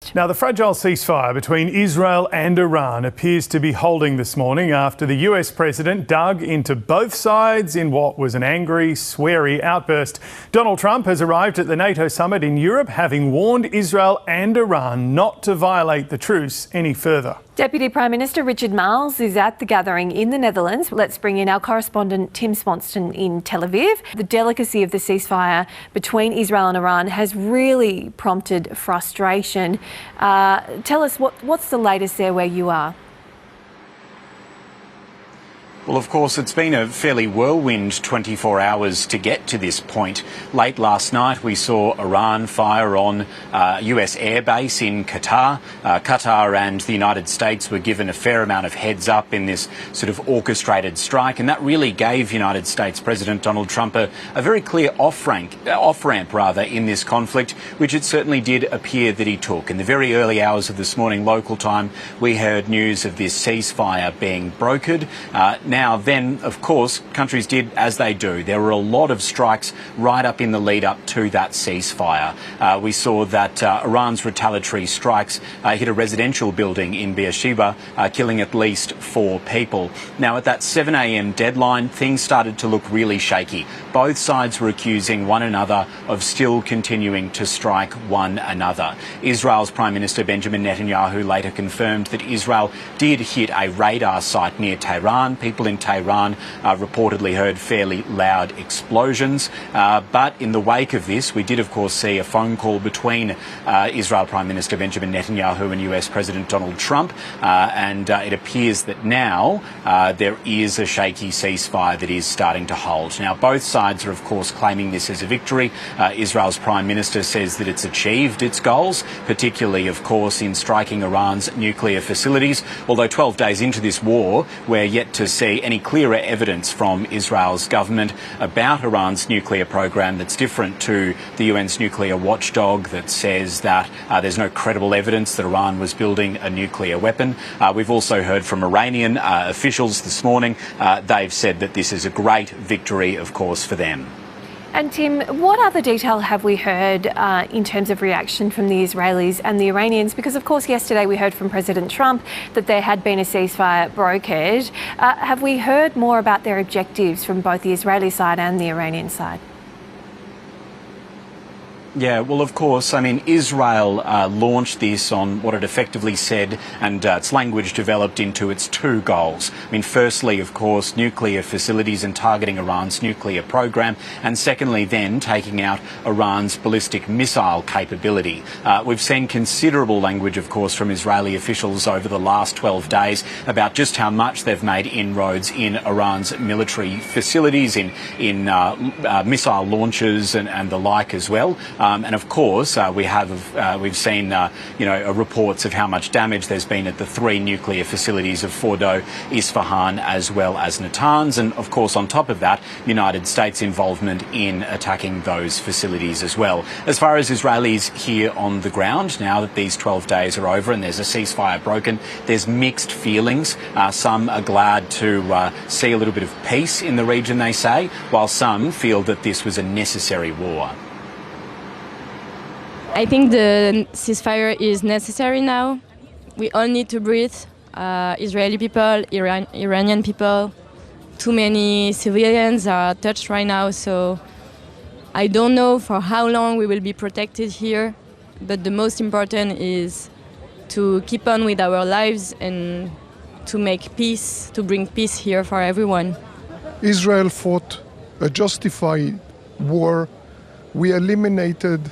next. Now, the fragile ceasefire between Israel and Iran appears to be holding this morning after the US president dug into both sides in what was an angry, sweary outburst. Donald Trump has arrived at the NATO summit in Europe, having warned Israel and Iran not to violate the truce any further. Deputy Prime Minister Richard Marles is at the gathering in the Netherlands. Let's bring in our correspondent Tim Sponston in Tel Aviv. The delicacy of the ceasefire between Israel and Iran has really prompted frustration. Tell us what's the latest there where you are? Well, of course, it's been a fairly whirlwind 24 hours to get to this point. Late last night, we saw Iran fire on US airbase in Qatar. Qatar and the United States were given a fair amount of heads up in this sort of orchestrated strike, and that really gave United States President Donald Trump a very clear off-ramp in this conflict, which it certainly did appear that he took. In the very early hours of this morning, local time, we heard news of this ceasefire being brokered. Now then, of course, countries did as they do. There were a lot of strikes right up in the lead up to that ceasefire. We saw that Iran's retaliatory strikes hit a residential building in Beersheba, killing at least 4 people. Now, at that 7 a.m. deadline, things started to look really shaky. Both sides were accusing one another of still continuing to strike one another. Israel's Prime Minister Benjamin Netanyahu later confirmed that Israel did hit a radar site near Tehran. People in Tehran reportedly heard fairly loud explosions. But in the wake of this, we did, of course, see a phone call between Israel Prime Minister Benjamin Netanyahu and US President Donald Trump. And it appears that now there is a shaky ceasefire that is starting to hold. Now, both sides are, of course, claiming this as a victory. Israel's Prime Minister says that it's achieved its goals, particularly, of course, in striking Iran's nuclear facilities. Although 12 days into this war, we're yet to see any clearer evidence from Israel's government about Iran's nuclear program that's different to the UN's nuclear watchdog that says that there's no credible evidence that Iran was building a nuclear weapon. We've also heard from Iranian officials this morning. They've said that this is a great victory, of course, for them. And Tim, what other detail have we heard in terms of reaction from the Israelis and the Iranians? Because, of course, yesterday we heard from President Trump that there had been a ceasefire brokered. Have we heard more about their objectives from both the Israeli side and the Iranian side? Yeah, well, of course, I mean, Israel launched this on what it effectively said, and its language developed into its 2 goals. I mean, firstly, of course, nuclear facilities and targeting Iran's nuclear program, and secondly, then taking out Iran's ballistic missile capability. We've seen considerable language, of course, from Israeli officials over the last 12 days about just how much they've made inroads in Iran's military facilities, in missile launches and the like as well. And of course, we've seen reports of how much damage there's been at the 3 nuclear facilities of Fordo, Isfahan, as well as Natanz. And of course, on top of that, United States involvement in attacking those facilities as well. As far as Israelis here on the ground, now that these 12 days are over and there's a ceasefire broken, there's mixed feelings. Some are glad to see a little bit of peace in the region, they say, while some feel that this was a necessary war. I think the ceasefire is necessary now. We all need to breathe. Israeli people, Iranian people, too many civilians are touched right now, so I don't know for how long we will be protected here, but the most important is to keep on with our lives and to make peace, to bring peace here for everyone. Israel fought a justified war. We eliminated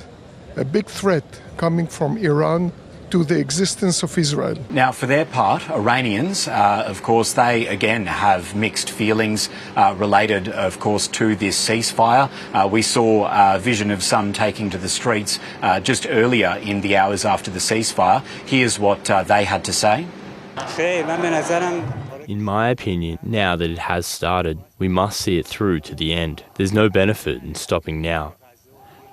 a big threat coming from Iran to the existence of Israel. Now, for their part, Iranians, of course, they again have mixed feelings related, of course, to this ceasefire. We saw a vision of some taking to the streets just earlier in the hours after the ceasefire. Here's what they had to say. In my opinion, now that it has started, we must see it through to the end. There's no benefit in stopping now.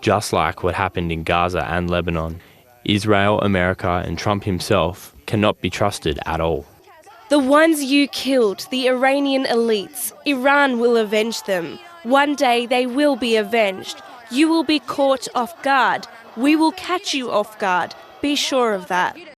Just like what happened in Gaza and Lebanon, Israel, America and Trump himself cannot be trusted at all. The ones you killed, the Iranian elites, Iran will avenge them. One day they will be avenged. You will be caught off guard. We will catch you off guard. Be sure of that.